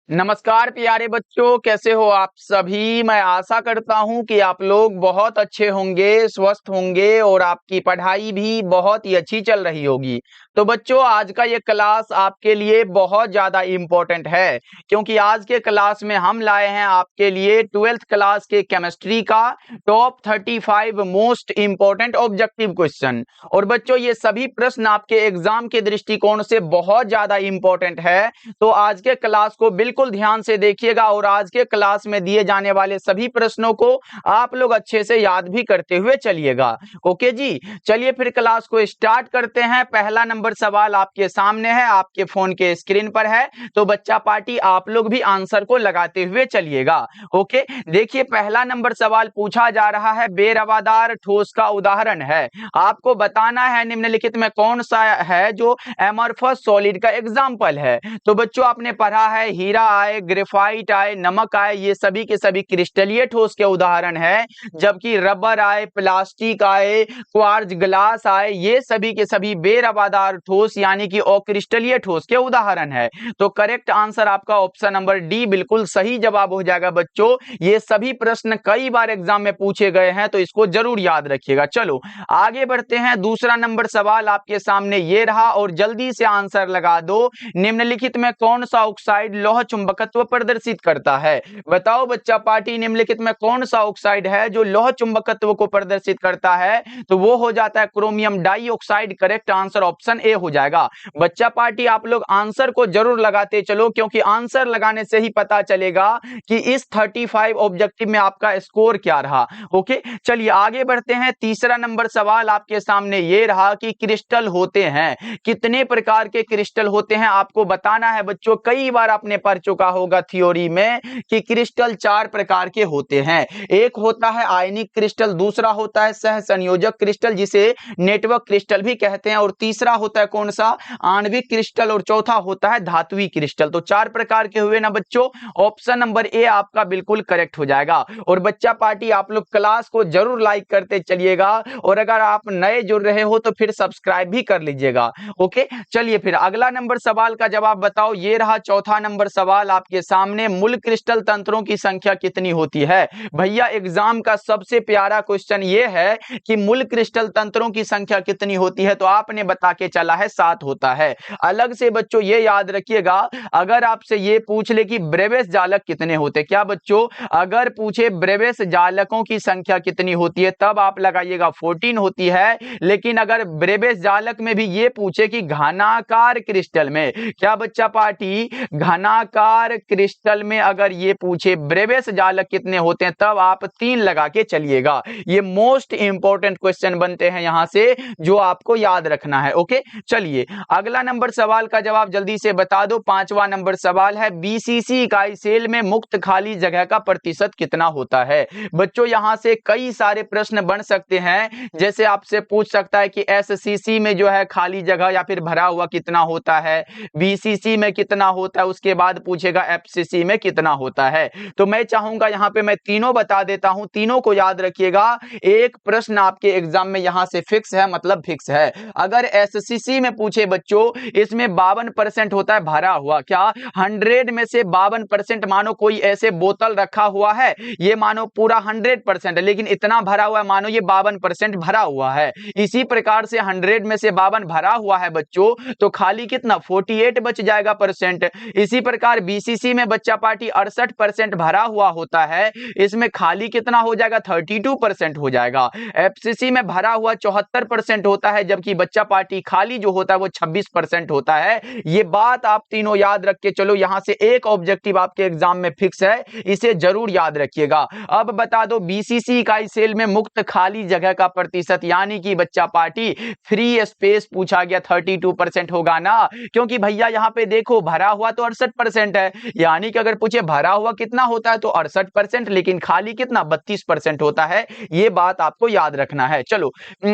नमस्कार प्यारे बच्चों, कैसे हो आप सभी। मैं आशा करता हूं कि आप लोग बहुत अच्छे होंगे, स्वस्थ होंगे और आपकी पढ़ाई भी बहुत ही अच्छी चल रही होगी। तो बच्चों, आज का ये क्लास आपके लिए बहुत ज़्यादा इम्पोर्टेंट है, क्योंकि आज के क्लास में हम लाए हैं आपके लिए 12th क्लास के केमिस्ट्री का top 35 most important objective question. और बच्चों, ये सभी प्रश्न आपके एग्जाम के दृष्टिकोण से बहुत ज़्यादा इम्पोर्टेंट है। तो आज के क्लास को बिल्कुल ध्यान से देखिएगा और आज के क्लास में दिए जाने वाले सभी प्रश्नों को आप लोग अच्छे से याद भी करते हुए चलिएगा। ओके जी, चलिए फिर क्लास को स्टार्ट करते हैं। पहला नंबर सवाल आपके सामने है, आपके फोन के स्क्रीन पर है। तो बच्चा पार्टी आप लोग भी आंसर को लगाते हुए चलिएगा। ओके, देखिए पहला नंबर सवाल पूछा जा रहा है, बेरवादार ठोस का उदाहरण है। आपको बताना है निम्नलिखित में कौन सा है जो एमरफस सॉलिड का एग्जाम्पल है। तो बच्चों, आपने पढ़ा है हीरा आए, ग्रेफाइट आए, नमक आए, ये सभी के सभी क्रिस्टलीय ठोस के उदाहरण है। जबकि रबर आए, प्लास्टिक आए, क्वार्ज ग्लास आए, ये सभी के सभी बेरवादार ठोस यानी कि अक्रिस्टलीय ठोस के उदाहरण है। तो करेक्ट आंसर आपका ऑप्शन नंबर डी बिल्कुल सही जवाब हो जाएगा। बच्चों, ये सभी प्रश्न कई बार एग्जाम में पूछे गए हैं, तो इसको जरूर याद रखिएगा। चलो आगे बढ़ते हैं। दूसरा नंबर सवाल आपके सामने ये रहा और जल्दी से आंसर लगा दो। निम्नलिखित में कौन सा ऑक्साइड लौह चुंबकत्व प्रदर्शित करता है। बताओ बच्चा पार्टी, निम्नलिखित में कौन सा ऑक्साइड है जो लौह चुंबकत्व को प्रदर्शित करता है। तो वो हो जाता है chromium dioxide. Correct answer option A हो जाएगा। बच्चा पार्टी आप लोग आंसर को जरूर लगाते चलो, क्योंकि आंसर लगाने से ही पता चलेगा कि इस 35 ऑब्जेक्टिव में आपका स्कोर क्या रहा। ओके, चलिए आगे बढ़ते हैं। तीसरा नंबर सवाल आपके सामने ये रहा कि क्रिस्टल होते हैं, कितने प्रकार के क्रिस्टल होते हैं। आपको बताना है बच्चों, कई बार आपने पढ़ चुका होगा थ्योरी में कि क्रिस्टल 4 प्रकार के होते हैं। एक होता है आयनिक क्रिस्टल, दूसरा होता है सहसंयोजक क्रिस्टल जिसे नेटवर्क क्रिस्टल भी कहते हैं, और तीसरा होता है कौन सा, आणविक क्रिस्टल, और चौथा होता है धात्विक क्रिस्टल। तो 4 प्रकार के हुए ना बच्चों। ऑप्शन नंबर ए आपका बिल्कुल करेक्ट हो जाएगा। और बच्चा पार्टी आप लोग क्लास को जरूर लाइक करते चलिएगा, और अगर आप नए जुड़ रहे हो तो फिर सब्सक्राइब भी कर लीजिएगा। ओके, चलिए फिर अगला नंबर सवाल का जवाब बताओ। ये रहा चौथा नंबर सवाल आपके सामने, मूल क्रिस्टल तंत्रों की संख्या कितनी होती है। भैया एग्जाम का सबसे प्यारा क्वेश्चन ये है कि मूल क्रिस्टल तंत्रों की संख्या कितनी होती है। तो आपने बता के चला है 7 होता है। अलग से बच्चों ये याद रखिएगा, अगर आपसे ये पूछ ले कि ब्रेविस जालक कितने होते, क्या बच्चों अगर पूछे ब्रेविस जालकों की संख्या कितनी होती है, तब आप लगाइएगा 14 होती है। लेकिन अगर ब्रेविस जालक में भी ये पूछे कि घनाकार क्रिस्टल में, क्या बच्चा पार्टी घनाकार क्रिस्टल में अगर ये पूछे ब्रेविस जालक कितने होते हैं, तब आप 3 लगा के चलिएगा। ये मोस्ट इंपॉर्टेंट क्वेश्चन बनते हैं यहां से, जो आपको याद रखना है। ओके, चलिए अगला नंबर सवाल का जवाब जल्दी से बता दो। पांचवा नंबर सवाल है, बीसीसी इकाई सेल में मुक्त खाली जगह का प्रतिशत कितना होता है। बच्चों यहां से कई सारे प्रश्न बन सकते हैं, जैसे आपसे पूछ सकता है कि एससीसी में जो है खाली जगह या फिर भरा हुआ कितना होता है, बीसीसी में कितना होता है, उसके बाद पूछेगा एफसीसी में कितना होता है। तो मैं चाहूंगा यहां पे मैं तीनों बता देता हूं, तीनों को याद रखिएगा। एक प्रश्न आपके एग्जाम में यहां से फिक्स है, मतलब फिक्स है। अगर एससीसी में पूछे बच्चों, इसमें 52% होता है भरा हुआ। क्या 100 में से 52%, मानो कोई ऐसे बोतल रखा हुआ है, ये मानो पूरा 100% है, लेकिन इतना भरा हुआ है, मानो ये 52% भरा हुआ है। इसी प्रकार से 100 में से 52 भरा हुआ है बच्चों, तो खाली कितना 48 बच जाएगा परसेंट। इसी प्रकार बीसीसी में बच्चा पार्टी 68% भरा हुआ होता है, इसमें खाली कितना हो जाएगा 32% हो जाएगा। एफसीसी में भरा हुआ 74% होता है, जबकि बच्चा पार्टी खाली जो होता है वो 26% होता है। ये बात आप तीनों याद रख के चलो, यहां से एक ऑब्जेक्टिव आपके एग्जाम में फिक्स है, इसे जरूर याद रखिएगा। अब बता दो बीसीसी इकाई सेल में मुक्त खाली जगह का प्रतिशत, यानी कि बच्चा पार्टी फ्री स्पेस पूछा गया 32% होगा ना, क्योंकि भैया यहां पे देखो भरा हुआ तो 68% है, यानी कि अगर पूछे भरा हुआ कितना होता है तो 68%, लेकिन खाली कितना 32% होता है। ये बात आपको याद रखना है। चलो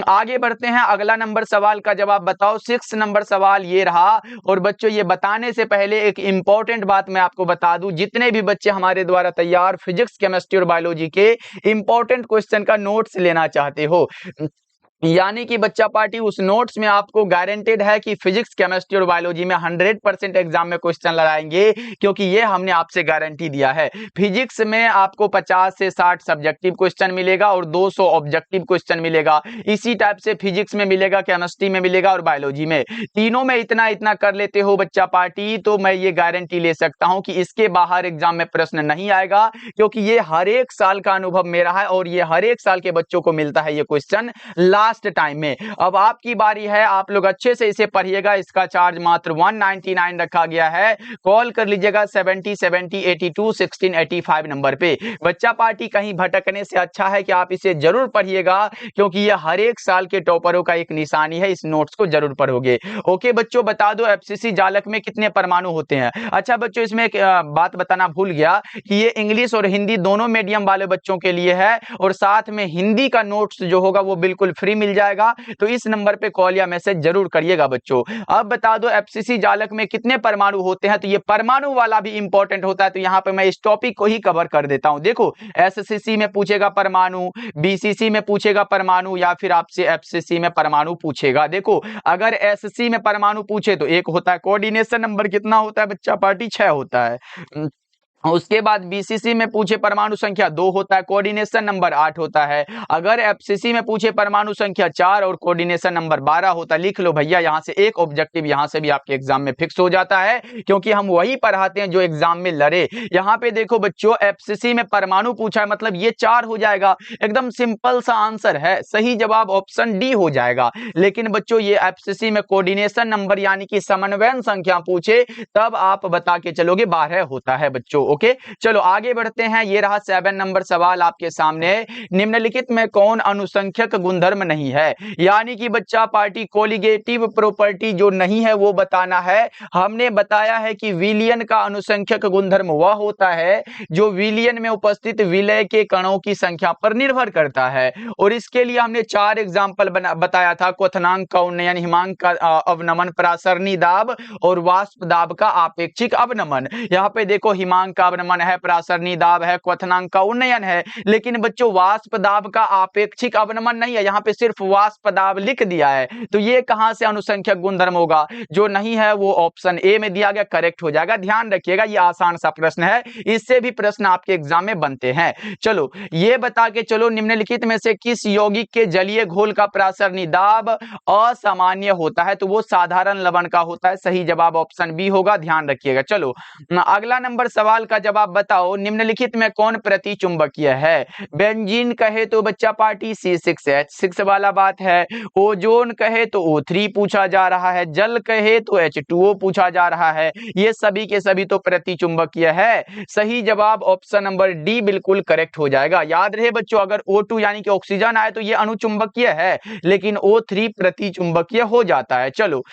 आगे बढ़ते हैं। अगला नंबर सवाल का जवाब बताओ। 6 नंबर सवाल ये रहा, और बच्चों ये बताने से पहले एक इंपॉर्टेंट बात मैं आपको बता दूं, जितने भी बच्चे हमारे द्वारा तैयार फिजिक्स केमिस्ट्री और बायोलॉजी के इंपॉर्टेंट क्वेश्चन का नोट्स लेना चाहते हो, यानी कि बच्चा पार्टी उस नोट्स में आपको गारंटेड है कि फिजिक्स, केमिस्ट्री और बायोलॉजी में 100% एग्जाम में क्वेश्चन लगाएंगे, क्योंकि ये हमने आपसे गारंटी दिया है। फिजिक्स में आपको 50 से 60 सब्जेक्टिव क्वेश्चन मिलेगा और 200 ऑब्जेक्टिव क्वेश्चन मिलेगा। इसी टाइप से फिजिक्स में मिलेगा, केमिस्ट्री में मिलेगा और बायोलॉजी में। तीनों में इतना इतना कर लेते हो बच्चा पार्टी, तो मैं ये गारंटी ले सकता हूं कि इसके बाहर एग्जाम में प्रश्न नहीं आएगा, क्योंकि ये हर एक साल का अनुभव मेरा है और ये हर एक साल के बच्चों को मिलता है ये क्वेश्चन लास्ट टाइम में। अब आपकी बारी है, आप लोग अच्छे से इसे पढ़िएगा। इसका चार्ज मात्र 199 रखा गया है। कॉल कर लीजिएगा 70 70 82 16 85 नंबर पे। बच्चा पार्टी कहीं भटकने से अच्छा है कि आप इसे जरूर पढ़िएगा, क्योंकि ये हर एक साल के टॉपरों का एक निशानी है। इस नोट्स को जरूर पढ़ोगे। ओके बच्चों, बता दो एफसीसी जालक में कितने परमाणु होते हैं। अच्छा बच्चों, इसमें एक बात बताना भूल गया कि ये इंग्लिश और हिंदी दोनों मीडियम वाले बच्चों के लिए है, और साथ में हिंदी का नोट्स जो होगा वो बिल्कुल फ्री मिल जाएगा। तो इस नंबर पे कॉल या मैसेज जरूर करिएगा बच्चों। अब बता दो एफसीसी जालक में कितने परमाणु होते हैं। तो ये परमाणु वाला भी इंपॉर्टेंट होता है, तो यहाँ पे मैं इस टॉपिक को ही कवर कर देता हूं। देखो, एससीसी में पूछेगा परमाणु, बीसीसी में पूछेगा परमाणु, या फिर आपसे एफसीसी में परमाणु पूछेगा। देखो, अगर एससी में परमाणु पूछे तो एक होता है। कोऑर्डिनेशन नंबर कितना होता है बच्चा पार्टी? 6 होता है। उसके बाद बीसीसी में पूछे परमाणु संख्या 2 होता है, कोऑर्डिनेशन नंबर 8 होता है। अगर एफसीसी में पूछे परमाणु संख्या 4 और कोऑर्डिनेशन नंबर 12 होता है। लिख लो भैया, यहां से एक ऑब्जेक्टिव यहां से भी आपके एग्जाम में फिक्स हो जाता है, क्योंकि हम वही पढ़ाते हैं जो एग्जाम में लड़े। यहां पे देखो बच्चों, एफसीसी में परमाणु पूछा है, मतलब ये 4 हो जाएगा। एकदम सिंपल सा आंसर है, सही जवाब ऑप्शन डी हो जाएगा। लेकिन बच्चों, ये एफसीसी में कोऑर्डिनेशन नंबर यानी कि समन्वयन संख्या पूछे, तब आप बता के चलोगे 12 होता है बच्चों। ओके, चलो आगे बढ़ते हैं। ये रहा 7 नंबर सवाल आपके सामने। निम्नलिखित में कौन अनुसंख्यक गुणधर्म नहीं है? यानी कि बच्चा पार्टी कोलिगेटिव प्रॉपर्टी जो नहीं है वो बताना है। हमने बताया है कि विलयन का अनुसंख्यक गुणधर्म वह होता है जो विलयन में उपस्थित विलय के कणों की संख्या पर निर्भर करता है, और इसके लिए हमने 4 एग्जाम्पल बताया था। क्वथनांक का उन्नयन, हिमांक का अवनमन, प्रासरणी दाब और वाष्प दाब का आपेक्षिक अवनमन। यहाँ पे देखो, हिमांक का अवनमन है, प्रासरणी दाब है, क्वथनांक का उन्नयन है, लेकिन बच्चों वाष्प दाब का आपेक्षिक अवनमन नहीं है। यहाँ पे सिर्फ वाष्प दाब लिख दिया है, तो ये कहां से अनुसंख्यक गुणधर्म होगा? जो नहीं है वो ऑप्शन ए में दिया गया, करेक्ट हो जाएगा। ध्यान रखिएगा, ये आसान सा प्रश्न है, इससे भी प्रश्न आपके एग्जाम में बनते हैं। चलो ये बता के चलो, निम्नलिखित में से किस यौगिक के जलीय घोल का प्रासरणी दाब असामान्य होता है? तो वो साधारण लवण का होता है। सही जवाब ऑप्शन बी होगा, ध्यान रखिएगा। चलो अगला नंबर सवाल का जवाब बताओ, निम्नलिखित में कौन प्रतिचुंबकीय है? बेंजीन कहे तो बच्चा पार्टी C6H6 वाला बात है। ओजोन कहे तो O3 पूछा जा रहा है। जल कहे तो H2O पूछा जा रहा है। ये सभी के सभी तो प्रतिचुंबकीय है। सही जवाब ऑप्शन नंबर डी बिल्कुल करेक्ट हो जाएगा। याद रहे बच्चों, अगर O2 यानी कि ऑक्सीजन आए तो ये अणुचुंबकीय है, लेकिन O3 प्रतिचुंबकीय हो जाता है। चलो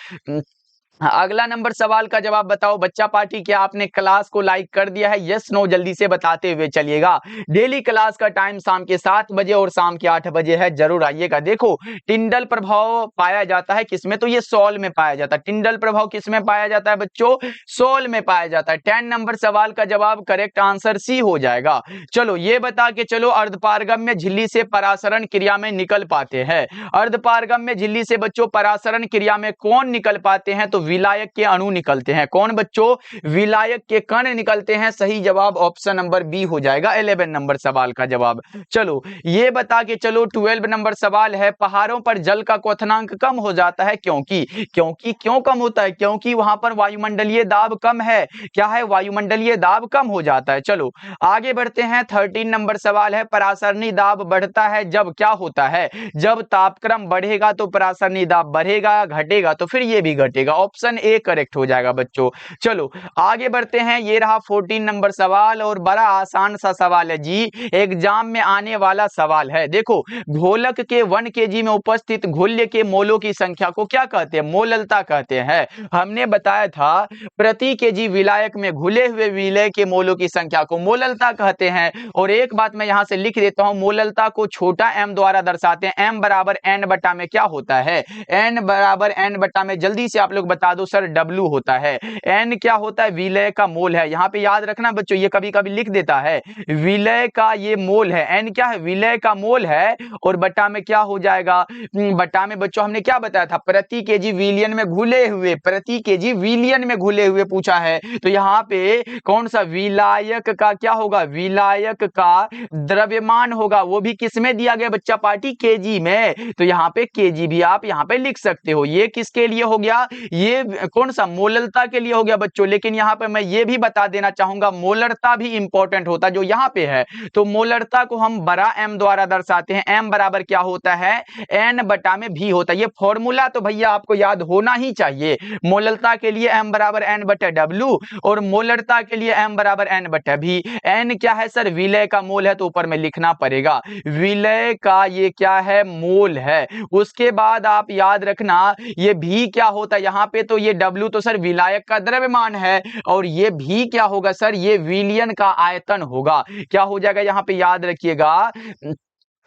अगला नंबर सवाल का जवाब बताओ बच्चा पार्टी। क्या आपने क्लास को लाइक कर दिया है? यस नो जल्दी से बताते हुए चलिएगा। डेली क्लास का टाइम शाम के 7 बजे और शाम के 8 बजे है, जरूर आइएगा। देखो, टिंडल प्रभाव पाया जाता है किसमें? तो ये सॉल में पाया जाता है। टिंडल प्रभाव किसमें पाया जाता है बच्चों? सॉल में पाया जाता है। 10 नंबर सवाल का जवाब करेक्ट आंसर सी हो जाएगा। चलो ये बता के चलो, अर्धपारगम्य झिल्ली से परासरण क्रिया में निकल पाते हैं। अर्धपारगम्य झिल्ली से बच्चों परासरण क्रिया में कौन निकल पाते हैं? तो विलायक के अणु निकलते हैं। कौन बच्चों? विलायक के कण निकलते हैं। सही जवाब ऑप्शन नंबर बी हो जाएगा 11 नंबर सवाल का जवाब। चलो ये बता के चलो, 12 नंबर सवाल है, पहाड़ों पर जल का क्वथनांक कम हो जाता है क्योंकि? क्यों कम होता है? क्योंकि वहां पर वायुमंडलीय दाब कम है। क्या है? वायुमंडलीय दाब कम हो जाता है। चलो आगे बढ़ते हैं। 13 नंबर सवाल है, परासरणी दाब बढ़ता है जब क्या होता है? जब तापक्रम बढ़ेगा तो परासरणी दाब बढ़ेगा, घटेगा तो फिर ये भी घटेगा। ऑप्शन ए करेक्ट हो जाएगा बच्चों। चलो आगे बढ़ते हैं। ये रहा 14 नंबर सवाल, और बड़ा आसान सा सवाल है जी, एग्जाम में आने वाला सवाल है। देखो, घोलक के 1 kg में उपस्थित घोल्य के मोलों की संख्या को क्या कहते हैं? मोललता कहते हैं। हमने बताया था प्रति केजी विलायक में घुले हुए विलय के मोलों की संख्या को मोललता कहते हैं। और एक बात मैं यहां से लिख देता हूं, मोललता को छोटा m द्वारा दर्शाते हैं। m बराबर n बटा में क्या होता है? n बराबर n बटा में, जल्दी से आप लोग बता दो सर W होता है। N क्या होता है, विलय का मोल है। यहाँ पे याद रखना बच्चों, ये कभी कभी लिख देता है, विलय का ये मोल है। N क्या है, विलय का मोल है। और बटा में क्या हो जाएगा, बटा में बच्चों हमने क्या बताया था, प्रति केजी विलियन में घुले हुए, प्रति केजी विलियन में घुले हुए पूछा है। तो यहाँ पे कौन सा विलायक का क्या होगा, विलायक का द्रव्यमान होगा, वो भी किस में दिया गया बच्चा पार्टी, केजी में। तो यहाँ पे केजी भी आप यहाँ पे लिख सकते हो। ये किसके लिए हो गया, ये कौन सा, मोलरता के लिए हो गया बच्चों। लेकिन यहाँ पे मैं ये भी बता देना चाहूंगा, मोलरता भी इंपॉर्टेंट होता जो यहाँ पे है। तो मोलरता को हम बड़ा M द्वारा दर्शाते हैं। M बराबर क्या होता है, N बटा में V होता है। ये फॉर्मूला तो भैया आपको याद होना ही चाहिए। मोलरता के लिए M बराबर N बटा W और मोलरता के लिए M बराबर N बटा V। N क्या है सर, विलय का मोल है, तो ऊपर में लिखना पड़ेगा, विलय का ये क्या है, मोल है। उसके बाद आप याद रखना ये V क्या होता है, यहाँ पे तो ये W तो सर विलायक का द्रव्यमान है, और ये V क्या होगा सर, ये विलियन का आयतन होगा। क्या हो जाएगा, यहाँ पे याद रखिएगा,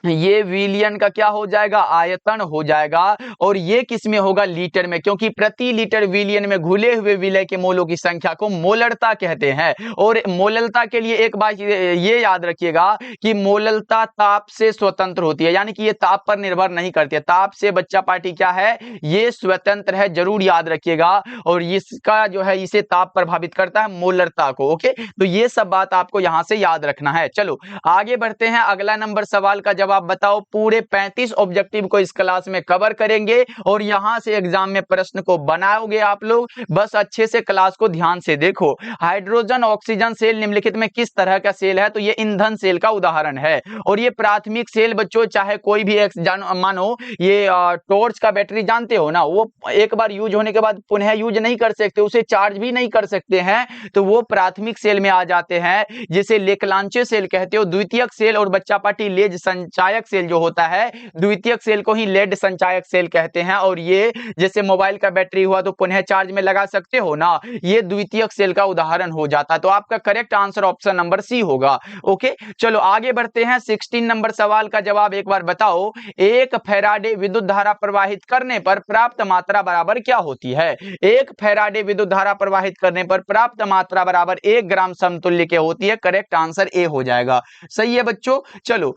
ये विलियन का क्या हो जाएगा, आयतन हो जाएगा। और ये किस में होगा, लीटर में, क्योंकि प्रति लीटर विलियन में घुले हुए विलय के मोलों की संख्या को मोलरता कहते हैं। और मोलरता के लिए एक बात ये याद रखिएगा कि मोलरता ताप से स्वतंत्र होती है, यानी कि ये ताप पर निर्भर नहीं करती है। ताप से बच्चा पार्टी क्या है, ये स्वतंत्र है, जरूर याद रखिएगा। और इसका जो है, इसे ताप प्रभावित करता है, मोलरता को। ओके, तो ये सब बात आपको यहां से याद रखना है। चलो आगे बढ़ते हैं, अगला नंबर सवाल का जवाब बताओ। पूरे 35 ऑब्जेक्टिव को इस क्लास में कवर करेंगे और यहां से एग्जाम में प्रश्न को बनाओगे आप लोग। बस अच्छे से क्लास को ध्यान से देखो। हाइड्रोजन ऑक्सीजन सेल निम्नलिखित में किस तरह का सेल है, तो ये ईंधन सेल का उदाहरण है। और ये प्राथमिक सेल बच्चों, चाहे कोई भी मानो ये टॉर्च का बैटरी जानते हो ना, वो एक बार यूज होने के बाद पुनः यूज नहीं कर सकते, उसे चार्ज भी नहीं कर सकते हैं, तो वो प्राथमिक सेल में आ जाते हैं, जिसे लेक्लांचे सेल कहते हो। द्वितीयक सेल और बच्चा पार्टी लेज संचायक सेल जो होता है, द्वितीयक सेल को ही लेड संचायक सेल कहते हैं। और ये जैसे मोबाइल का बैटरी हुआ तो पुनः चार्ज में लगा सकते हो ना, ये द्वितीयक सेल का उदाहरण हो जाता है। तो आपका correct answer option number C होगा। ओके, चलो आगे बढ़ते हैं। 16 नंबर सवाल का जवाब एक बार बताओ। एक फैराडे विद्युत धारा प्रवाहित करने पर प्राप्त मात्रा बराबर क्या होती है। एक फैराडे विद्युत धारा प्रवाहित करने पर प्राप्त मात्रा बराबर 1 ग्राम समतुल्य के होती है। करेक्ट आंसर ए हो जाएगा। सही है बच्चों। चलो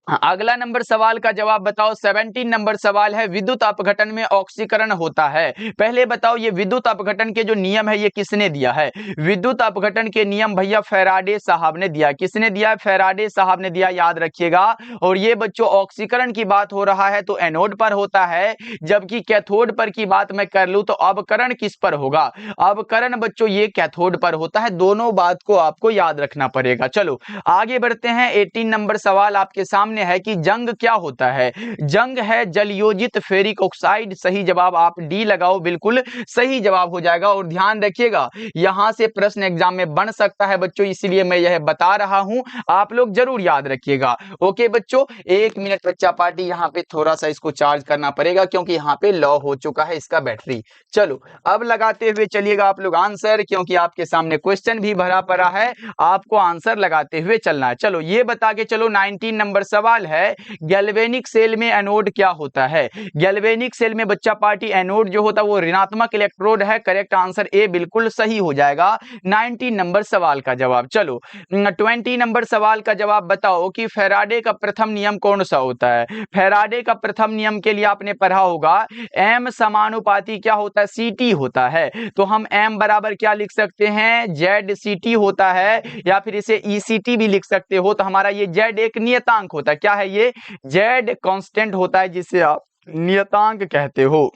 अगला नंबर सवाल का जवाब बताओ। 17 नंबर सवाल है, विद्युत अपघटन में ऑक्सीकरण होता है। पहले बताओ ये विद्युत अपघटन के जो नियम है ये किसने दिया है। विद्युत अपघटन के नियम भैया फैराडे साहब ने दिया। किसने दिया, फैराडे साहब ने दिया, याद रखिएगा। और ये बच्चों ऑक्सीकरण की बात हो रहा है तो एनोड पर होता है, जबकि कैथोड पर की बात मैं कर लूं तो अवकरण किस पर होगा, अवकरण बच्चों ये कैथोड पर होता है। दोनों बात को आपको याद रखना पड़ेगा। चलो आगे बढ़ते हैं। 18 नंबर सवाल आपके सामने है कि जंग क्या होता है। जंग है जलयोजित फेरिक ऑक्साइड। सही जवाब आप डी लगाओ, बिल्कुल सही जवाब हो जाएगा। और ध्यान रखिएगा यहां से प्रश्न एग्जाम में बन सकता है बच्चों, इसलिए मैं यह बता रहा हूं, आप लोग जरूर याद रखिएगा। ओके बच्चों, 1 मिनट बच्चा पार्टी, यहां पे थोड़ा सा इसको चार्ज करना पड़ेगा क्योंकि यहां पे लो हो चुका है इसका बैटरी। चलो अब लगाते हुए चलिएगा आप लोग आंसर, क्योंकि आपके सामने क्वेश्चन भी भरा पड़ा है, आपको आंसर लगाते हुए चलना है। चलो ये बता के चलो, 19 नंबर सवाल है, गैल्वेनिक सेल में एनोड क्या होता है। गैल्वेनिक सेल में बच्चा पार्टी एनोड जो होता है वो ऋणात्मक इलेक्ट्रोड है। करेक्ट आंसर ए बिल्कुल सही हो जाएगा 19 नंबर सवाल का जवाब। चलो 20 नंबर सवाल का जवाब बताओ कि फैराडे का प्रथम नियम कौन सा होता है। फैराडे का प्रथम नियम के लिए आपने पढ़ा होगा एम समानुपाती क्या होता है, सीटी होता है। तो हम एम बराबर क्या लिख सकते हैं, जेड सीटी होता है, या फिर इसे ईसीटी भी लिख सकते हो। तो हमारा ये जेड एक नियतांक होता है। क्या है ये, जेड कांस्टेंट होता है, जिसे आप नियतांक कहते हो।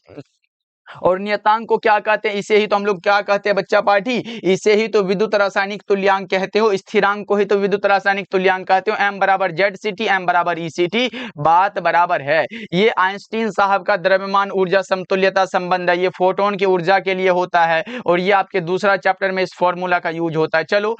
और नियतांक को क्या कहते हैं, इसे ही तो हम लोग क्या कहते हैं बच्चा पार्टी, इसे ही तो विद्युत रासायनिक तुल्यांक कहते हो। स्थिरांक को ही तो विद्युत रासायनिक तुल्यांक कहते हो। एम बराबर जेड सीटी, एम बराबर ईसीटी, बात बराबर है। ये आइंस्टीन साहब का द्रव्यमान ऊर्जा समतुल्यता संबंध है, ये फोटोन की ऊर्जा के लिए होता है, और ये आपके दूसरा चैप्टर में इस फॉर्मूला का यूज होता है। चलो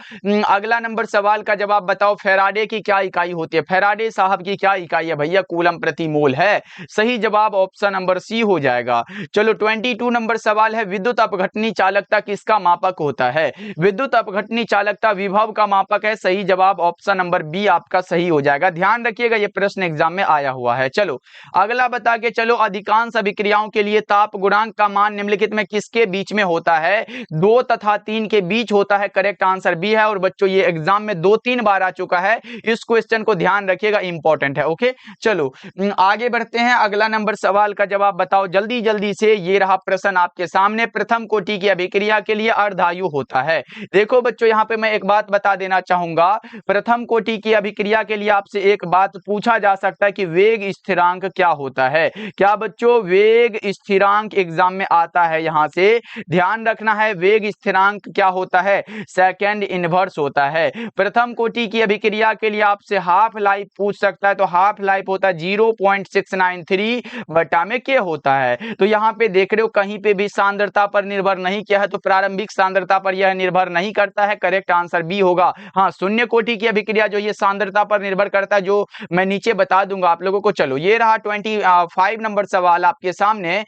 अगला नंबर सवाल का जवाब बताओ, फैराडे की क्या इकाई होती है। फैराडे साहब की क्या इकाई है भैया, कूलम प्रति मोल है। सही जवाब ऑप्शन नंबर सी हो जाएगा। चलो 22 नंबर सवाल है, विद्युत अपघटनी चालकता किसका मापक होता है? विद्युत अपघटनी चालकता विभव का मापक है। सही जवाब ऑप्शन नंबर बी आपका सही हो जाएगा। ध्यान रखिएगा, ये प्रश्न एग्जाम में आया हुआ है। चलो अगला बता के चलो, अधिकांश अभिक्रियाओं के लिए ताप गुणांक का मान निम्नलिखित में किसके बीच में होता है? 2 तथा 3 के बीच होता है। करेक्ट आंसर बी है। और बच्चों ये एग्जाम में 2-3 बार आ चुका है, इस क्वेश्चन को ध्यान रखिएगा, इंपॉर्टेंट है। ओके चलो आगे बढ़ते हैं। अगला नंबर सवाल का जवाब बताओ जल्दी जल्दी से। ये रहा प्रश्न आपके सामने, प्रथम कोटि की अभिक्रिया के लिए अर्धायु होता है। देखो बच्चों, यहां पे मैं एक बात बता देना चाहूंगा, प्रथम कोटि की अभिक्रिया के लिए आपसे एक बात पूछा जा सकता है कि वेग स्थिरांक क्या होता है। क्या बच्चों वेग स्थिरांक एग्जाम में आता है? यहां से ध्यान रखना है, वेग स्थिरांक क्या होता है? सेकंड इनवर्स होता है। प्रथम कोटि की अभिक्रिया के लिए आपसे हाफ लाइफ पूछ सकता है, तो हाफ लाइफ होता है 0.693 बटा में के होता है। तो यहाँ पे देख रहे हो कहीं पे भी सांद्रता पर निर्भर नहीं किया है, तो प्रारंभिक सांद्रता पर यह निर्भर नहीं करता है। करेक्ट आंसर बी होगा। हाँ, शून्य कोटि की अभिक्रिया जो ये सांद्रता पर निर्भर करता है, जो मैं नीचे बता दूंगा आप लोगों को। चलो ये रहा 25 नंबर सवाल आपके सामने।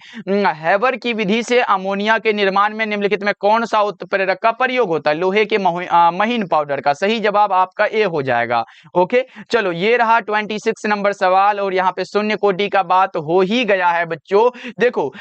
हैबर की विधि से अमोनिया के निर्माण में निम्नलिखित में कौन सा उत्प्रेरक का प्रयोग होता है? लोहे के महीन पाउडर का। सही जवाब आपका ए हो जाएगा। ओके चलो ये रहा 26 नंबर सवाल, और यहाँ पे शून्य कोटि का बात हो ही गया है बच्चों। देखो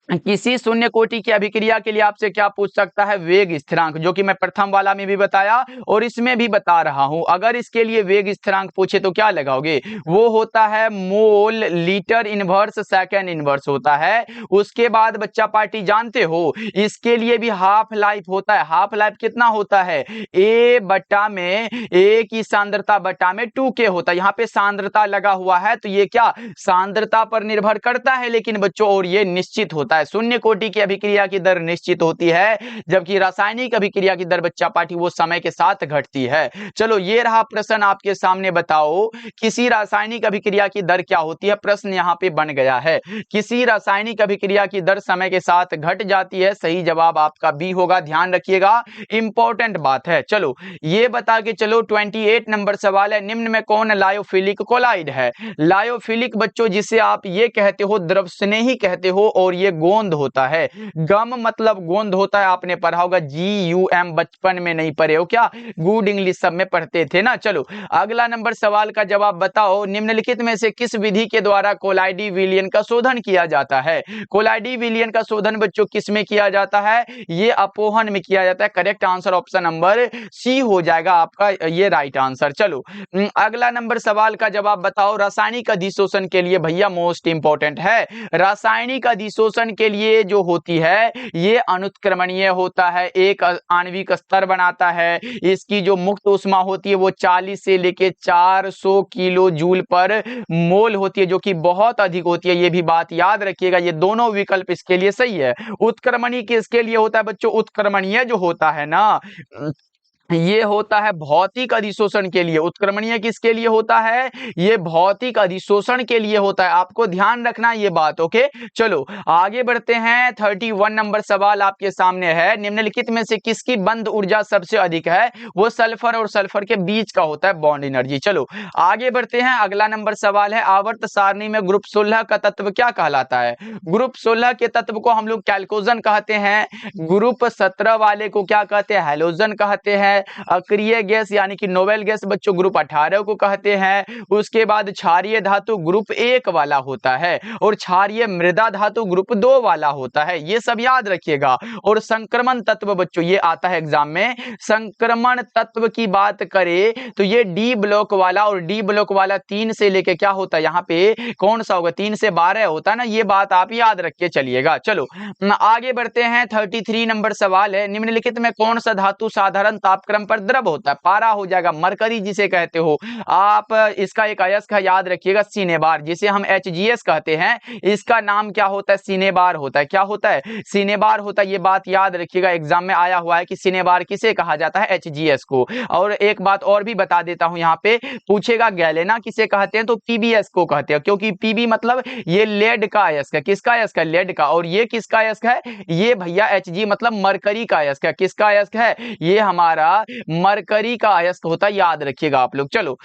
किसी शून्य कोटि की अभिक्रिया के लिए आपसे क्या पूछ सकता है? वेग स्थिरांक, जो कि मैं प्रथम वाला में भी बताया और इसमें भी बता रहा हूं। अगर इसके लिए वेग स्थिरांक पूछे तो क्या लगाओगे? वो होता है mole litre inverse second inverse होता है। उसके बाद बच्चा पार्टी जानते हो, इसके लिए भी हाफ लाइफ होता है। हाफ लाइफ कितना होता है? ए बटा में ए की सांद्रता बटा में 2k होता है। यहाँ पे सांद्रता लगा हुआ है, तो ये क्या सांद्रता पर निर्भर करता है लेकिन बच्चों, और ये निश्चित होता है। शून्य कोटि की अभिक्रिया की दर निश्चित होती है, जबकि रासायनिक अभिक्रिया की दर बच्चा पार्टी वो समय के साथ घटती है। चलो ये रहा प्रश्न आपके सामने, बताओ किसी रासायनिक अभिक्रिया की दर क्या होती है? प्रश्न यहाँ पे बन गया है, किसी रासायनिक अभिक्रिया की दर समय के साथ घट जाती है। सही जवाब आपका बी होगा। ध्यान रखिएगा, इंपॉर्टेंट बात है। चलो ये बता के चलो 28 नंबर सवाल है, निम्न में कौन लायोफिलिक कोलाइड है? लायोफिलिक बच्चों जिसे आप ये कहते हो द्रव स्नेही कहते हो, और ये गोंद होता है। गम मतलब गोंद होता है, आपने पढ़ा होगा GUM, बचपन में नहीं पढ़े हो क्या? गुड इंग्लिश सब में पढ़ते थे ना। चलो अगला नंबर सवाल का जवाब बताओ, निम्नलिखित में से किस विधि के द्वारा कोलाइडी विलयन का शोधन किया जाता है? कोलाइडी विलयन का शोधन बच्चों किस में किया जाता है? ये अपोहन में किया जाता है। Correct answer option number C हो जाएगा आपका, ये राइट आंसर। चलो अगला नंबर सवाल का जवाब बताओ, रासायनिक अधिशोषण के लिए भैया मोस्ट इंपॉर्टेंट है, रासायनिक अधिशोषण के लिए जो होती है ये अनुत्क्रमणीय होता है, एक आणविक स्तर बनाता है। इसकी जो मुक्त ऊष्मा होती है वो 40 से लेके 400 किलो जूल पर मोल होती है, जो कि बहुत अधिक होती है। ये भी बात याद रखिएगा, ये दोनों विकल्प इसके लिए सही है। उत्क्रमणीय किसके लिए होता है बच्चों? उत्क्रमणीय जो होता है ना, ये होता है भौतिक अधिशोषण के लिए। उत्क्रमणीय किसके लिए होता है? ये भौतिक अधिशोषण के लिए होता है। आपको ध्यान रखना ये बात। ओके चलो आगे बढ़ते हैं। 31 नंबर सवाल आपके सामने है, निम्नलिखित में से किसकी बंध ऊर्जा सबसे अधिक है? वो सल्फर और सल्फर के बीच का होता है बॉन्ड एनर्जी। चलो आगे बढ़ते हैं। अगला नंबर सवाल है, आवर्त सारणी में ग्रुप 16 का तत्व क्या कहलाता है? ग्रुप 16 के तत्व को हम लोग कैल्कोजन कहते हैं। ग्रुप 17 वाले को क्या कहते हैं? हैलोजन कहते हैं। अक्रिय गैस यानी कि नोबेल गैस बच्चों ग्रुप 18 को कहते हैं। उसके बाद क्षारीय धातु ग्रुप 1 वाला होता है, और क्षारीय मृदा धातु ग्रुप 2 वाला होता है। ये सब याद रखिएगा। और संक्रमण तत्व बच्चों ये आता है एग्जाम में, संक्रमण तत्व की बात करें तो ये डी ब्लॉक वाला, और डी ब्लॉक वाला 3 से लेके क्या होता है यहाँ पे कौन सा होगा? 3 से 12 होता है ना, ये बात आप याद रख के चलिएगा। चलो आगे बढ़ते हैं। 33 नंबर सवाल है, निम्नलिखित में कौन सा धातु साधारण तापक्रम पर द्रव होता है? पारा हो जाएगा, मरकरी जिसे कहते हो आप। इसका एक अयस्क है, याद रखिएगा, सिनेबार, जिसे हम HGS कहते हैं। इसका नाम क्या होता है? सिनेबार होता है। क्या होता है? सिनेबार होता है। ये बात याद रखिएगा, एग्जाम में आया हुआ है कि सिनेबार किसे कहा जाता है? HGS को। और एक बात और भी बता देता हूं, यहाँ पे पूछेगा गैलेना किसे कहते हैं? तो PBS को कहते हैं, क्योंकि PB मतलब ये लेड का अयस्क है। किसका अयस्क है? लेड का। और ये किसका अयस्क है? ये भैया Hg मतलब मरकरी का अयस्क है। किसका अयस्क है? ये हमारा मरकरी का अयस्क होता है, याद रखिएगा आप लोग। चलो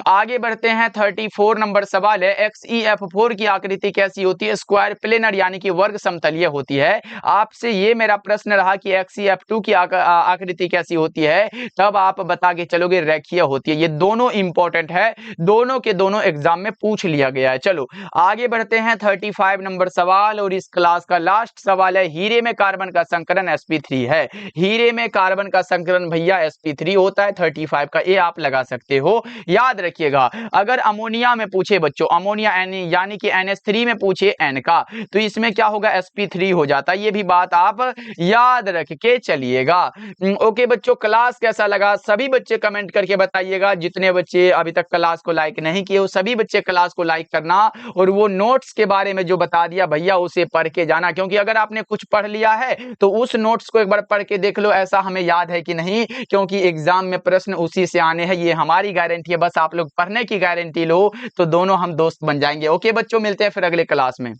आगे बढ़ते हैं। 34 नंबर सवाल है, XeF4 की आकृति कैसी होती है? स्क्वायर प्लेनर यानी कि वर्ग समतलीय होती है। आपसे ये मेरा प्रश्न रहा कि XeF2 की आकृति कैसी होती है, तब आप बता के चलोगे रेखीय होती है। ये दोनों इंपॉर्टेंट है, दोनों के दोनों एग्जाम में पूछ लिया गया है। चलो आगे बढ़ते हैं। 35 नंबर सवाल और इस क्लास का लास्ट सवाल है, हीरे में कार्बन का संकरण sp3 है। हीरे में कार्बन का संकरण भैया sp3 होता है। 35 का ए आप लगा सकते हो। याद रखिएगा, अगर अमोनिया में पूछे बच्चों, अमोनिया यानी कि NH3 में पूछे N का, तो इसमें क्या होगा? sp3 हो जाता है। ये भी बात आप याद रख के चलिएगा। ओके बच्चों, क्लास कैसा लगा सभी बच्चे कमेंट करके बताइएगा। जितने बच्चे अभी तक क्लास को लाइक नहीं किए हो, सभी बच्चे क्लास को लाइक करना, और वो नोट्स के बारे में जो बता दिया भैया उसे पढ़ के जाना, क्योंकि अगर आपने कुछ पढ़ लिया है तो उस नोट्स को एक बार पढ़ के देख लो, ऐसा हमें याद है कि नहीं, क्योंकि एग्जाम में प्रश्न उसी से आने हैं। ये हमारी गारंटी है, बस आप लोग पढ़ने की गारंटी लो तो दोनों हम दोस्त बन जाएंगे। ओके बच्चों, मिलते हैं फिर अगले क्लास में।